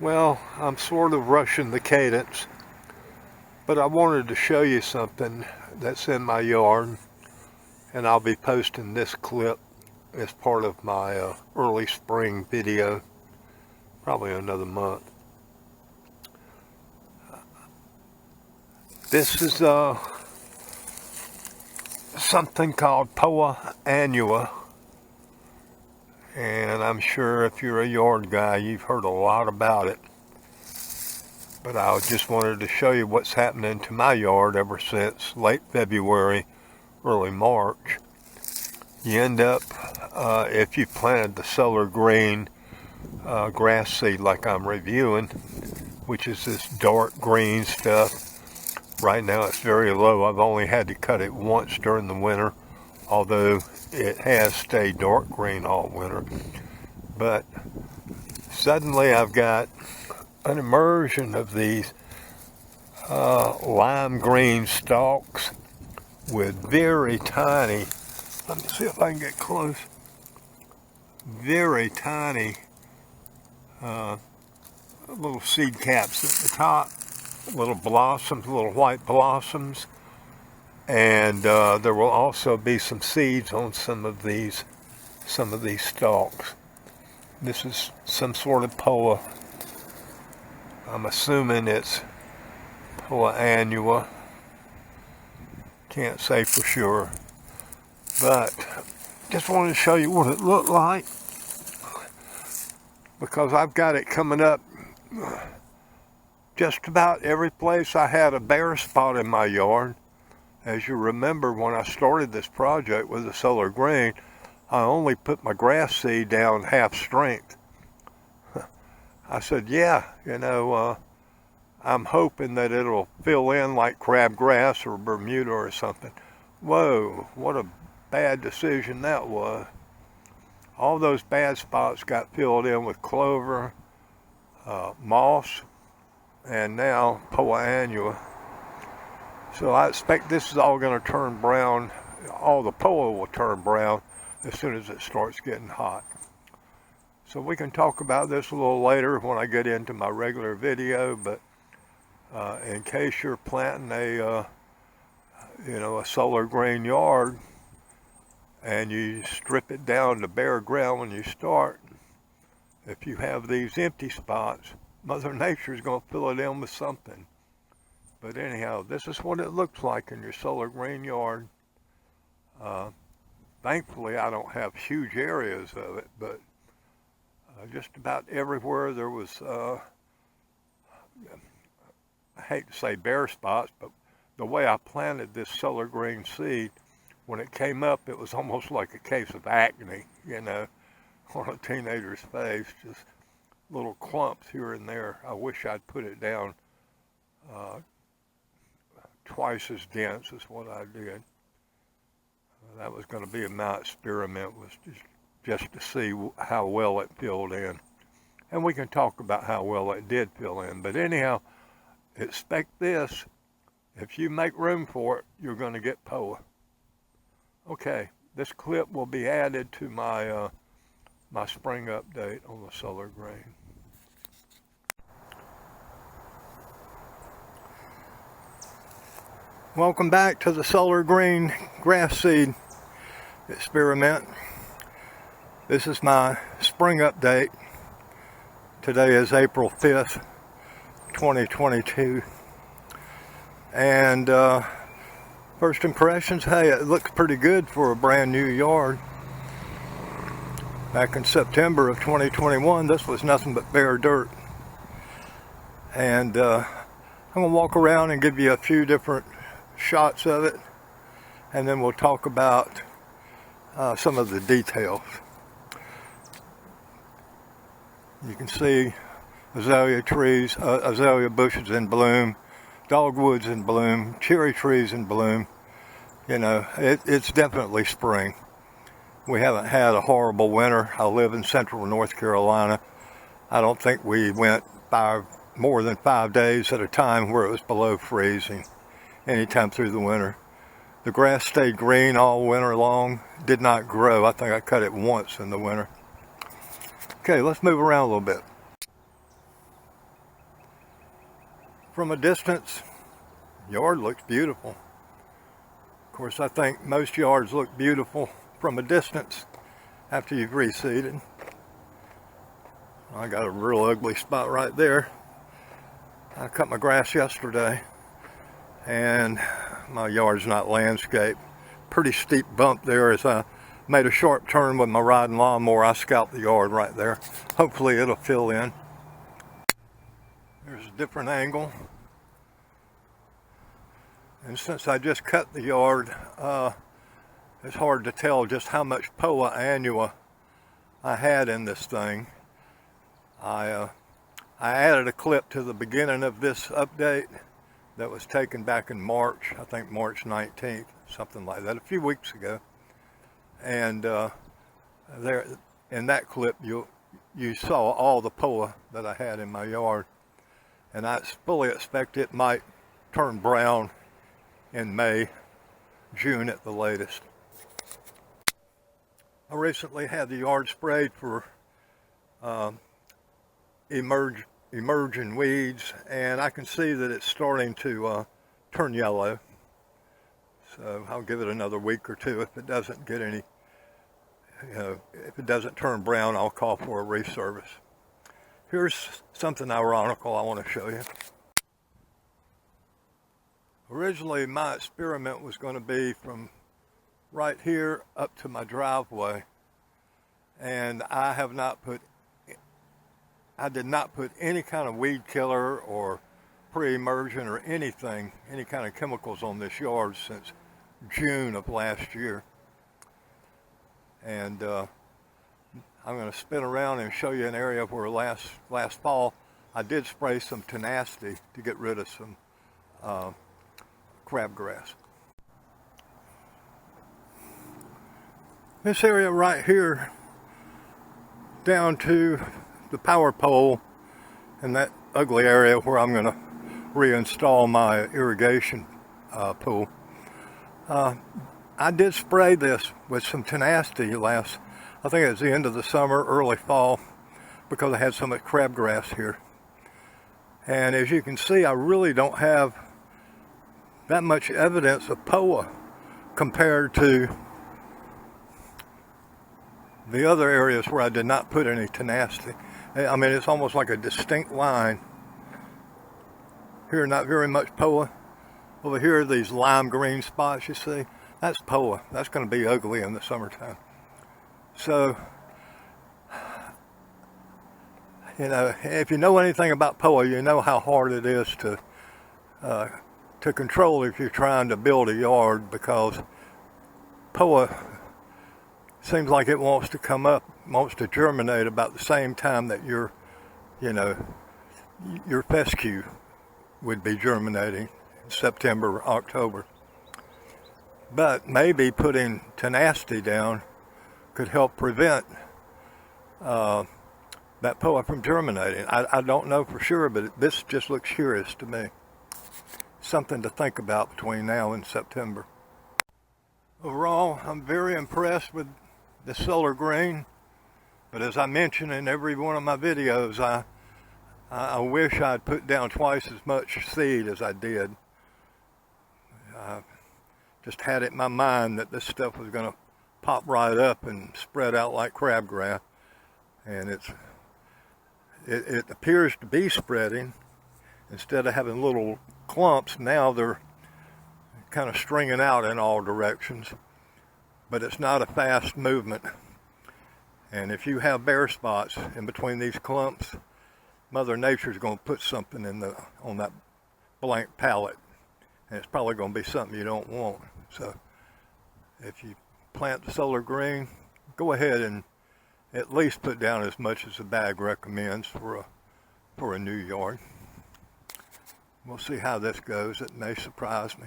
Well, I'm sort of rushing the cadence, but I wanted to show you something that's in my yard, and I'll be posting this clip as part of my early spring video, probably another month. This is something called Poa annua, and I'm sure if you're a yard guy, you've heard a lot about it. But I just wanted to show you what's happening to my yard ever since late February, early March. You end up, if you planted the Solar Green grass seed like I'm reviewing, which is this dark green stuff. Right now it's very low. I've only had to cut it once during the winter, although it has stayed dark green all winter. But suddenly I've got an immersion of these lime green stalks with very tiny, let me see if I can get close, very tiny little seed caps at the top, little blossoms, little white blossoms, and there will also be some seeds on some of these stalks. This is some sort of Poa. I'm assuming it's Poa annua. Can't say for sure, but just wanted to show you what it looked like, because I've got it coming up just about every place I had a bare spot in my yard. As you remember, when I started this project with the Solar Green, I only put my grass seed down half strength. I said, yeah, I'm hoping that it'll fill in like crabgrass or Bermuda or something. Whoa, what a bad decision that was. All those bad spots got filled in with clover, moss, and now Poa annua. So I expect this is all going to turn brown. All the Poa will turn brown as soon as it starts getting hot. So we can talk about this a little later when I get into my regular video, but in case you're planting a Solar Green yard and you strip it down to bare ground when you start, if you have these empty spots, Mother Nature is going to fill it in with something. But anyhow, this is what it looks like in your Solar Green yard. Thankfully, I don't have huge areas of it, but just about everywhere there was, I hate to say bare spots, but the way I planted this Solar Green seed, when it came up, it was almost like a case of acne, on a teenager's face, just little clumps here and there. I wish I'd put it down twice as dense as what I did. That was going to be my experiment, was just to see how well it filled in. And we can talk about how well it did fill in. But anyhow, expect this. If you make room for it, you're going to get Poa. Okay, this clip will be added to my my spring update on the Solar Green. Welcome back to the Solar Green grass seed experiment. This is my spring update. Today is April 5th, 2022. And first impressions, hey, it looks pretty good for a brand new yard. Back in September of 2021, this was nothing but bare dirt. And I'm going to walk around and give you a few different shots of it, and then we'll talk about some of the details. You can see azalea trees, azalea bushes in bloom, dogwoods in bloom, cherry trees in bloom. It's definitely spring. We haven't had a horrible winter. I live in central North Carolina. I don't think we went more than 5 days at a time where it was below freezing anytime through the winter. The grass stayed green all winter long, did not grow. I think I cut it once in the winter. Okay, let's move around a little bit. From a distance, yard looks beautiful. Of course, I think most yards look beautiful from a distance after you've reseeded. I got a real ugly spot right there. I cut my grass yesterday and my yard's not landscaped. Pretty steep bump there as I made a sharp turn with my riding lawnmower. I scalped the yard right there. Hopefully it'll fill in. There's a different angle. And since I just cut the yard, it's hard to tell just how much Poa annua I had in this thing. I added a clip to the beginning of this update that was taken back in March, I think March 19th, something like that, a few weeks ago. And there, in that clip, you saw all the Poa that I had in my yard. And I fully expect it might turn brown in May, June at the latest. I recently had the yard sprayed for emerging weeds, and I can see that it's starting to turn yellow. So I'll give it another week or two. If it doesn't get any, if it doesn't turn brown, I'll call for a resurface. Here's something ironical I want to show you. Originally, my experiment was going to be from right here up to my driveway, and I did not put any kind of weed killer or pre-emergent or anything, any kind of chemicals on this yard since June of last year. And I'm going to spin around and show you an area where last fall I did spray some Tenacity to get rid of some crabgrass. This area right here down to the power pole and that ugly area where I'm going to reinstall my irrigation pool. I did spray this with some Tenacity I think it was the end of the summer, early fall, because I had so much crabgrass here. And as you can see, I really don't have that much evidence of Poa compared to the other areas where I did not put any Tenacity. I mean, it's almost like a distinct line. Here, not very much Poa. Over here, these lime green spots you see, that's Poa. That's going to be ugly in the summertime. So, if you know anything about Poa, you know how hard it is to control if you're trying to build a yard, because Poa seems like it wants to come up, wants to germinate about the same time that your fescue would be germinating in September or October. But maybe putting Tenacity down could help prevent that Poa from germinating. I don't know for sure, but this just looks curious to me. Something to think about between now and September. Overall, I'm very impressed with the Solar Green, but as I mentioned in every one of my videos, I wish I'd put down twice as much seed as I did. I just had it in my mind that this stuff was going to pop right up and spread out like crabgrass, and it appears to be spreading. Instead of having little clumps, now they're kind of stringing out in all directions, but it's not a fast movement. And if you have bare spots in between these clumps, Mother Nature's going to put something on that blank palette, and it's probably going to be something you don't want. So if you plant the Solar Green, go ahead and at least put down as much as the bag recommends for a new yard. We'll see how this goes. It may surprise me.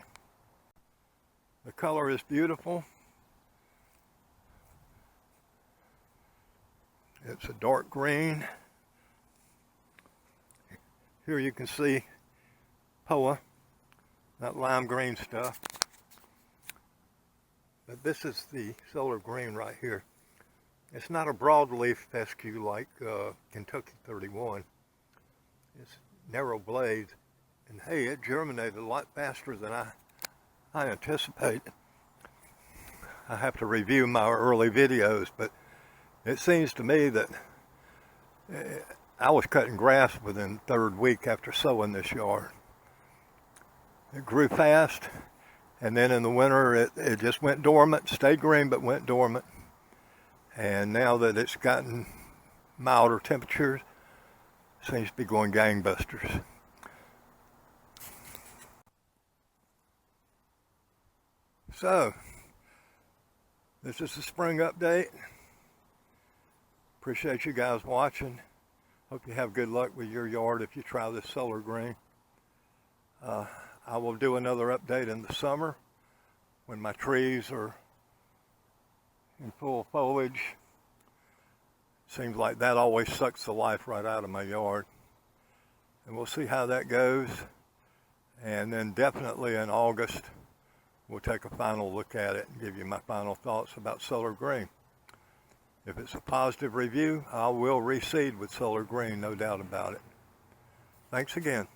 The color is beautiful. It's a dark green. Here you can see Poa, that lime green stuff. But this is the Solar Green right here. It's not a broadleaf fescue like Kentucky 31. It's narrow blades, And hey, it germinated a lot faster than I anticipated. I have to review my early videos, but it seems to me that I was cutting grass within third week after sowing this yard. It grew fast, and then in the winter it just went dormant, stayed green but went dormant. And now that it's gotten milder temperatures, it seems to be going gangbusters. So, this is the spring update. Appreciate you guys watching. Hope you have good luck with your yard if you try this Solar Green. I will do another update in the summer when my trees are in full foliage. Seems like that always sucks the life right out of my yard. And we'll see how that goes. And then definitely in August, we'll take a final look at it and give you my final thoughts about Solar Green. If it's a positive review, I will reseed with Solar Green, no doubt about it. Thanks again.